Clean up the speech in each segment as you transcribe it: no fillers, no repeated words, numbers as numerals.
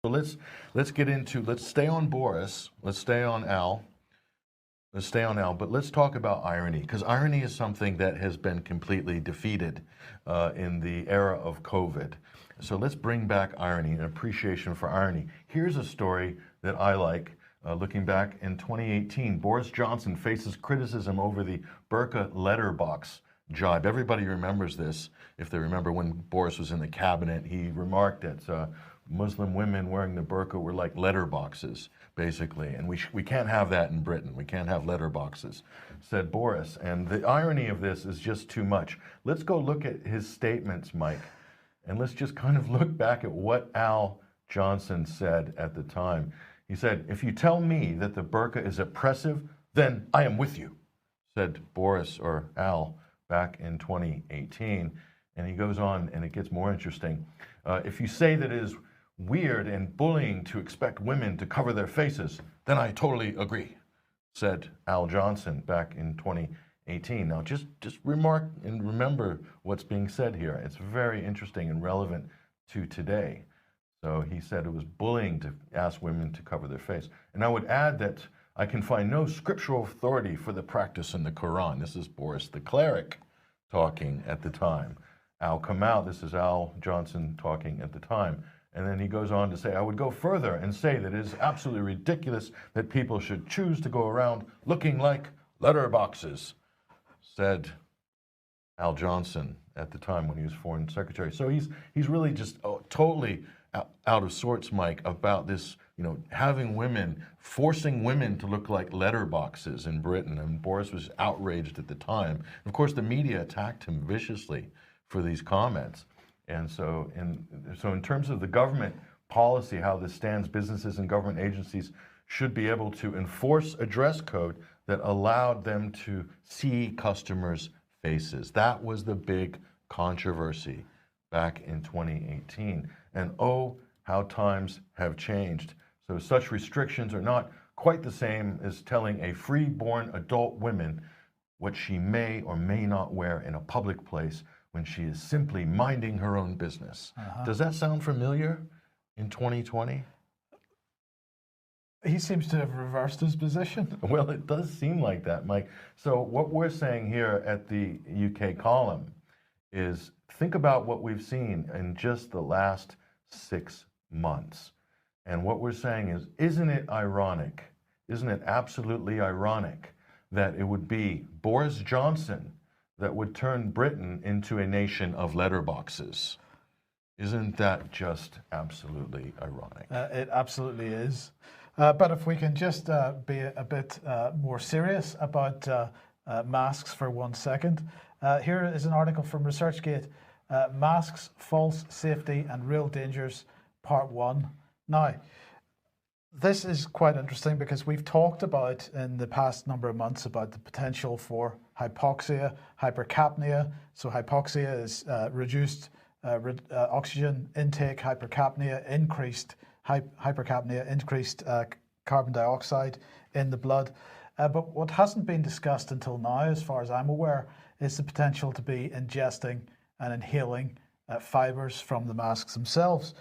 So let's get into, let's stay on Boris, let's stay on Al, but let's talk about irony, because irony is something that has been completely defeated in the era of COVID. So let's bring back irony and appreciation for irony. Here's a story that I like. Looking back in 2018, Boris Johnson faces criticism over the burqa letterbox jibe. Everybody remembers this. If they remember when Boris was in the cabinet, he remarked that Muslim women wearing the burqa were like letterboxes, basically. And we can't have that in Britain. We can't have letterboxes, said Boris. And the irony of this is just too much. Let's go look at his statements, Mike. And let's just kind of look back at what Al Johnson said at the time. He said, "If you tell me that the burqa is oppressive, then I am with you," said Boris or Al back in 2018. And he goes on, and it gets more interesting. "If you say that it is weird and bullying to expect women to cover their faces, then I totally agree," said Al Johnson back in 2018. Now, just remark and remember what's being said here. It's very interesting and relevant to today. So he said it was bullying to ask women to cover their face. And I would add that I can find no scriptural authority for the practice in the Quran. This is Boris the cleric talking at the time. Al come out, this is Al Johnson talking at the time. And then he goes on to say, "I would go further and say that it is absolutely ridiculous that people should choose to go around looking like letterboxes," said Al Johnson at the time when he was foreign secretary. So he's really just totally out of sorts, Mike, about this, having women, forcing women to look like letterboxes in Britain. And Boris was outraged at the time. Of course, the media attacked him viciously for these comments. And so in terms of the government policy, how this stands, businesses and government agencies should be able to enforce a dress code that allowed them to see customers' faces. That was the big controversy back in 2018. And oh, how times have changed. So such restrictions are not quite the same as telling a free-born adult woman what she may or may not wear in a public place when she is simply minding her own business. Does that sound familiar in 2020? He seems to have reversed his position. Well, it does seem like that, Mike. So what we're saying here at the UK column is think about what we've seen in just the last 6 months. And what we're saying is, isn't it ironic, isn't it absolutely ironic that it would be Boris Johnson that would turn Britain into a nation of letterboxes? Isn't that just absolutely ironic? It absolutely is. But if we can just be a bit more serious about masks for 1 second. Here is an article from ResearchGate, Masks, False Safety and Real Dangers, Part 1. Now, this is quite interesting because we've talked about in the past number of months about the potential for hypoxia, hypercapnia. So hypoxia is reduced oxygen intake, hypercapnia, increased hypercapnia, increased carbon dioxide in the blood. But what hasn't been discussed until now, as far as I'm aware, is the potential to be ingesting and inhaling fibers from the masks themselves.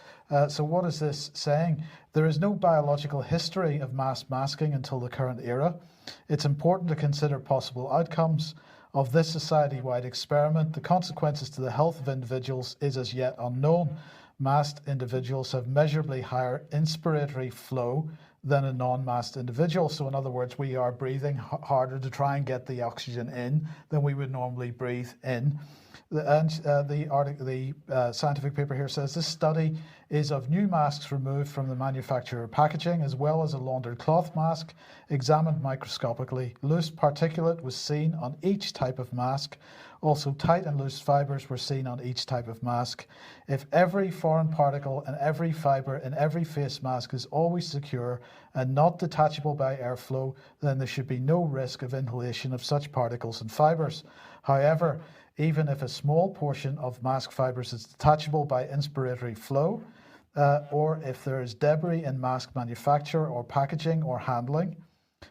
So what is this saying? There is no biological history of mass masking until the current era. It's important to consider possible outcomes of this society-wide experiment. The consequences to the health of individuals is as yet unknown. Masked individuals have measurably higher inspiratory flow than a non-masked individual. So in other words, we are breathing harder to try and get the oxygen in than we would normally breathe in. And the scientific paper here says this study is of new masks removed from the manufacturer packaging, as well as a laundered cloth mask examined microscopically. Loose particulate was seen on each type of mask. Also, tight and loose fibers were seen on each type of mask. If every foreign particle and every fiber in every face mask is always secure and not detachable by airflow, then there should be no risk of inhalation of such particles and fibers. However, even if a small portion of mask fibers is detachable by inspiratory flow, or if there is debris in mask manufacture or packaging or handling,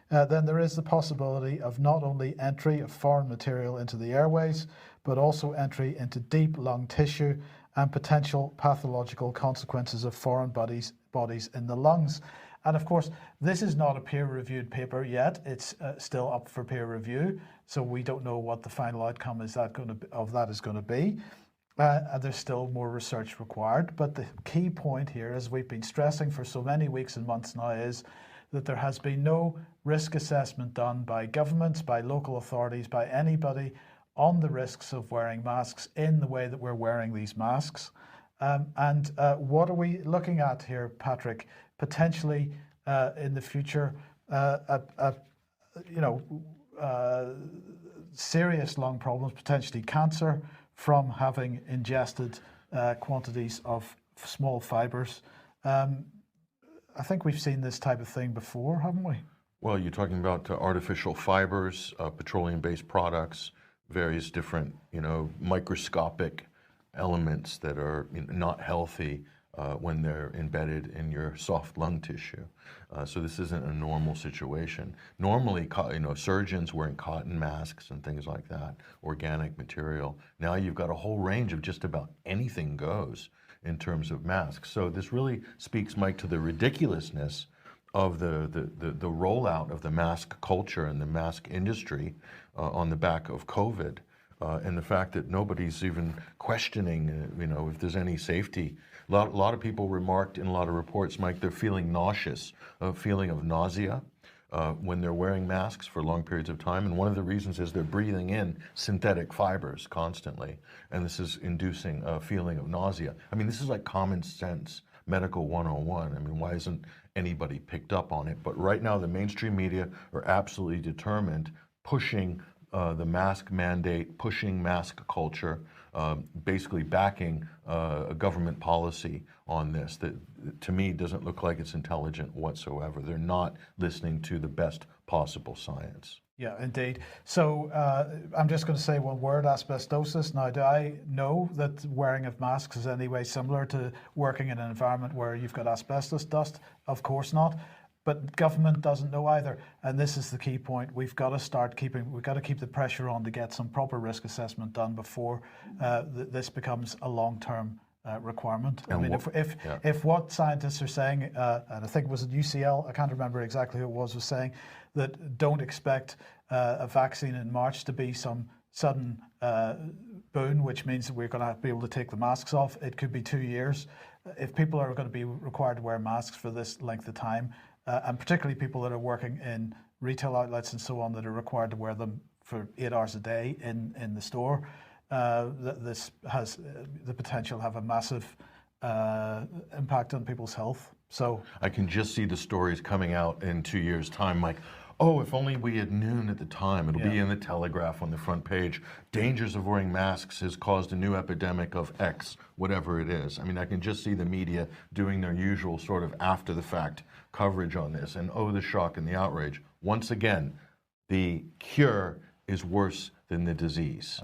then there is the possibility of not only entry of foreign material into the airways, but also entry into deep lung tissue and potential pathological consequences of foreign bodies antibodies in the lungs. And of course, this is not a peer-reviewed paper yet. It's still up for peer review, so we don't know what the final outcome is of that is going to be. There's still more research required, but the key point here, as we've been stressing for so many weeks and months now, is that there has been no risk assessment done by governments, by local authorities, by anybody on the risks of wearing masks in the way that we're wearing these masks. And what are we looking at here, Patrick? Potentially in the future, serious lung problems, potentially cancer from having ingested quantities of small fibers. I think we've seen this type of thing before, haven't we? Well, you're talking about artificial fibers, petroleum-based products, various different, microscopic elements that are not healthy when they're embedded in your soft lung tissue. So this isn't a normal situation. Normally, surgeons wearing cotton masks and things like that, organic material. Now you've got a whole range of just about anything goes in terms of masks. So this really speaks, Mike, to the ridiculousness of the rollout of the mask culture and the mask industry on the back of COVID. And the fact that nobody's even questioning, if there's any safety. A lot of people remarked in a lot of reports, Mike, they're feeling nauseous, a feeling of nausea when they're wearing masks for long periods of time. And one of the reasons is they're breathing in synthetic fibers constantly. And this is inducing a feeling of nausea. I mean, this is like common sense, medical 101. I mean, why isn't anybody picked up on it? But right now, the mainstream media are absolutely determined, pushing the mask mandate, pushing mask culture, basically backing a government policy on this that, to me, doesn't look like it's intelligent whatsoever. They're not listening to the best possible science. Yeah, indeed. So I'm just going to say one word, asbestosis. Now, do I know that wearing of masks is any way similar to working in an environment where you've got asbestos dust? Of course not. But government doesn't know either, and this is the key point. We've got to keep the pressure on to get some proper risk assessment done before this becomes a long-term requirement. And I mean, if what scientists are saying, and I think it was at UCL, I can't remember exactly who it was saying that don't expect a vaccine in March to be some sudden boon, which means that we're going to be able to take the masks off. It could be 2 years. If people are going to be required to wear masks for this length of time, and particularly people that are working in retail outlets and so on that are required to wear them for 8 hours a day in the store, this has the potential to have a massive impact on people's health. So I can just see the stories coming out in 2 years' time, like, oh, if only we had known at the time. It'll be in the Telegraph on the front page. Dangers of wearing masks has caused a new epidemic of X, whatever it is. I mean, I can just see the media doing their usual sort of after-the-fact coverage on this. And oh, the shock and the outrage. Once again, the cure is worse than the disease.